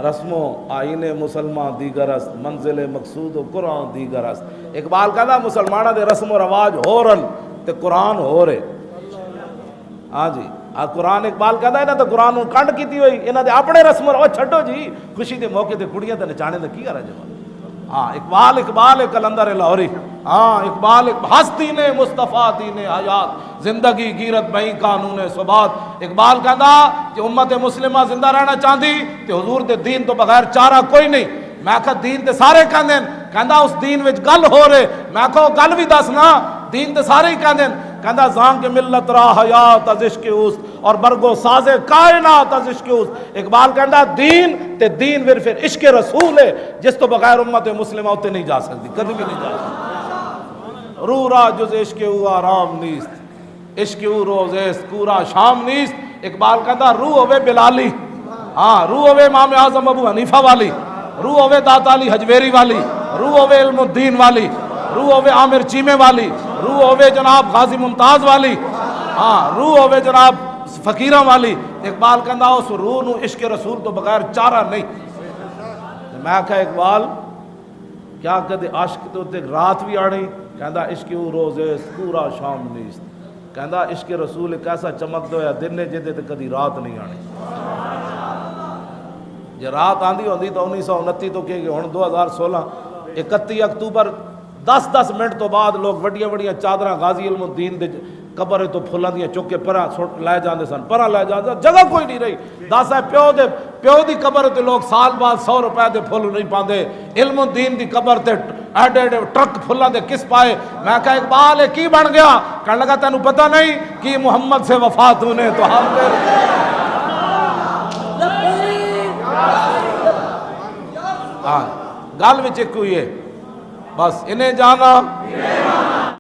رسم و آئین مسلمان دیگر است، منزل مقصود و قرآن دیگر است۔ اقبال کہتا مسلمانہ دے رسم و رواج ہو رن تے قرآن ہو رہے۔ ہاں جی قرآن اقبال کہتا ہے نا تو قرآن کنڈ کیتی ہوئی انہاں دے اپنے رسم و رواج چھڈو جی، خوشی دے موقع تے کڑیاں تے نچانے دا کی کرا جواب۔ ہاں اقبال کلندر لاہوری، ہاں اقبال ہستی نے مصطفیٰ دین حیات، زندگی گیرت بہی قانون ثبات۔ اقبال کہندا کہ امت مسلمہ زندہ رہنا چاہتی تے حضور دے دین تو بغیر چارہ کوئی نہیں۔ میں کہا دین تے سارے کہندے، کہندا اس دین وچ گل ہو رہے، میں کہا گل بھی دسنا، دین تے سارے ہی کہندے، کہندا زان کے ملت را حیات از عشق اوست اور برگو ساز کائنات از عشق اوست۔ اقبال کہندا دین تے دین پھر عشق رسول ہے جس تو بغیر امت مسلمہ ہوتے نہیں جا سکتی، کبھی بھی نہیں جا سکتی۔ روح را جز عشق او آرام نیست، عشق او روز است کورا شام نیست۔ اقبال کہندا روح ہوے بلالی، ہاں روح ہوے امام اعظم ابو حنیفہ والی، روح ہوے داتا علی حجویری والی، روح ہوے علم الدین والی، روح ہوے عامر چیمے والی، روح ہوے جناب غازی ممتاز والی، ہاں روح ہوے جناب فقیراں والی۔ اقبال کہندا اس روح نو عشق رسول تو بغیر چارہ نہیں۔ میں کہا اقبال کیا کدے عاشق تو تے رات بھی آنی؟ کہندا عشق او روز است پورا شام نیست۔ کہندا عشق رسول ایک ایسا چمک دو یا دن نے جدے تے کدی رات نہیں آنی۔ جے رات آندی ہوندی تو 1929 تو کہ ہن 2016 31 اکتوبر 10 منٹ تو بعد لوگ وڈیاں وڈیاں چادراں غازی علم الدین دے قبر تو پھلاں دیاں چک کے پرا لے جاندے سن، پرا لے جاندے جگہ کوئی نہیں رہی۔ دس ہے پیو دی قبر تے لوگ سال بعد 100 روپے دے پھل نہیں پاندے، علم الدین دی قبر تے ایڈے ایڈے ٹرک پھلاں دے کس پائے۔ میں کہا اقبال ہے کی بن گیا؟ کہنے لگا تینوں پتہ نہیں کہ محمد سے وفات ہونے تو ہم ہاں گل وچ ایک ہوئی ہے بس انہیں جانا